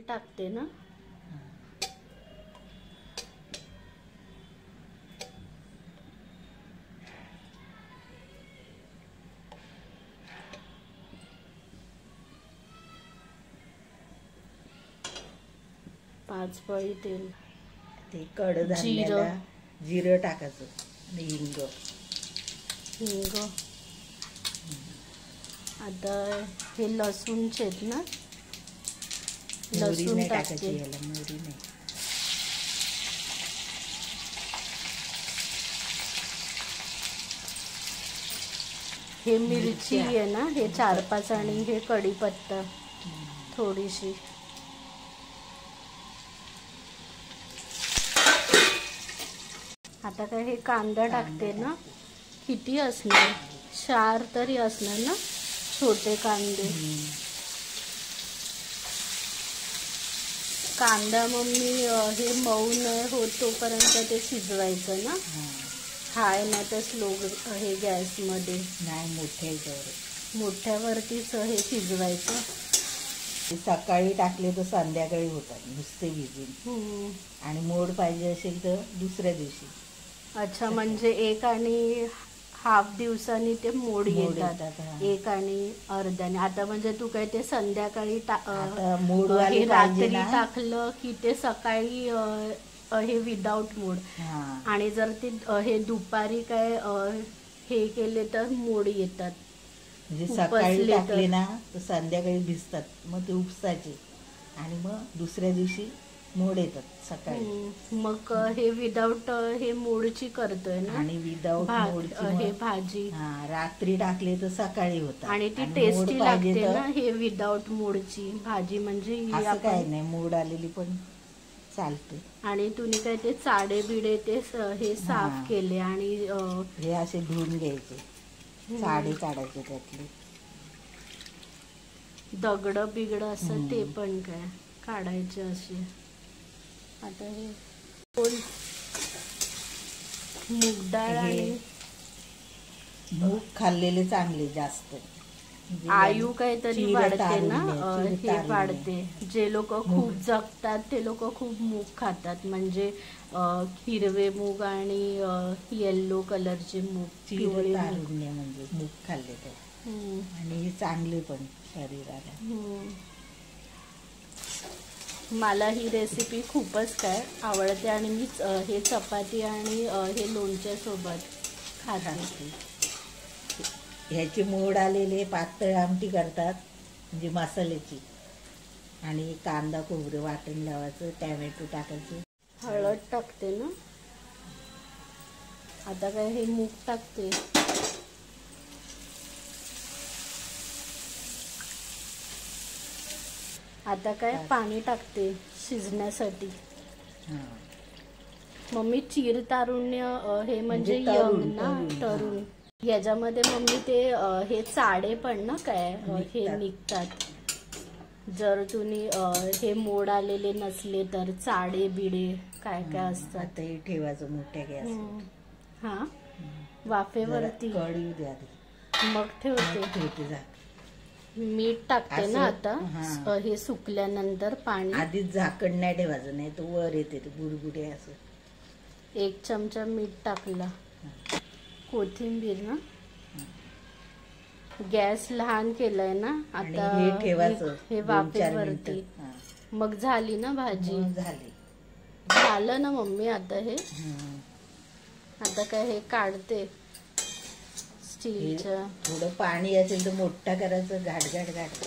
टाकते ना. पाच पळी तेल. ते कडधान्याला जिरं टाकायचं आणि हिंग. आता हे लसूणचे आहेत ना. मोहरी नाही टाकायची याला, मोहरी नाही. हे मिरची आहे ना, हे 4-5 आणि हे कढीपत्ता थोडीशी. आता काय हे कांदा टाकते ना. किती असणार, 4 तरी असणार ना छोटे कांदे. कांदा मग मी हे मऊ न होत तोपर्यंत ते शिजवायचं ना. हाय ना तर स्लो हे गॅसमध्ये नाही, मोठ्यावरतीच हे शिजवायचं. सकाळी टाकले तर संध्याकाळी होतात नुसते भिजून. आणि मोड पाहिजे असेल तर दुसऱ्या दिवशी. अच्छा, म्हणजे 1 आणि हाफ दिवसांनी ते मोड येतात. 1 आणि अर्ध्याने. आता म्हणजे तू काय ते संध्याकाळी हे रात्री टाकलं की ते सकाळी हे विदाउट मोड. आणि जर ते हे दुपारी काय हे केले तर मोड येतात. म्हणजे सकाळी टाकले ना तर संध्याकाळी भिजतात, मग ते उपसायचे आणि मग दुसऱ्या दिवशी मोड येतात सकाळी. मग हे विदाउट हे मोडची करतोय ना. आणि विदाउट मोडची हे भाजी रात्री टाकले तर सकाळी होतात आणि ती टेस्टी लागते ना. हे विदाउट मोडची भाजी म्हणजे असं काय नाही, मोड आलेली पण चालते. आणि तुम्ही काय ते चाडे बिडे ते हे साफ केले आणि हे असे धुवून घ्यायचे, चाडे काढायचे त्यातले. दगड बिगड असं ते पण काय काढायचे असे. आता हे मूग डाळ आणि मूग खाल्लेले चांगले जास्त. आयु काहीतरी वाढते ना. हे वाढते. जे लोक खूप जगतात ते लोक खूप मूग खातात. म्हणजे हिरवे मूग आणि येल्लो कलरचे मूग, पिवळे तारुण्य म्हणजे मूग खाल्ले तर. आणि हे चांगले पण शरीराला. मला ही रेसिपी खूपच काय आवडते आणि मी हे चपाती आणि हे लोणच्या सोबत खाते. ह्याचे मोड आलेले पातळ आमटी करतात म्हणजे मसाल्याची. आणि कांदा खोबरं वाटण लावायचं, टॅमॅटो टाकायचं. हळद टाकते ना. आता काय हे मूग टाकते. आता काय पाणी टाकते शिजण्यासाठी. मम्मी चिर तारुण्य हे म्हणजे यंग ना, तरुण. याच्यामध्ये मम्मी ते हे चाडे पण ना काय हे निघतात. जर तुम्ही हे मोड आलेले नसले तर चाडे बिडे काय काय असतात. ते ठेवायचं मोठ्या गॅस. हा, वाफेवरती कढी द्या मग ठेवते. मीठ टाकते ना आता. हे सुकल्यानंतर पाणी. आधीच झाकण नाही ठेवायचं, नाही तर वर येते ते बुडबुडे असं. 1 चमचा मीठ टाकला. कोथिंबीर ना. गॅस लहान केलाय ना आता. हे ठेवायचं हे वाफेवरती. मग झाली ना भाजी. झालं ना मम्मी. आता हे आता काय हे काढते स्टीलच्या. थोडं पाणी असेल तर मोठा करायचं, घाट घाट घाट.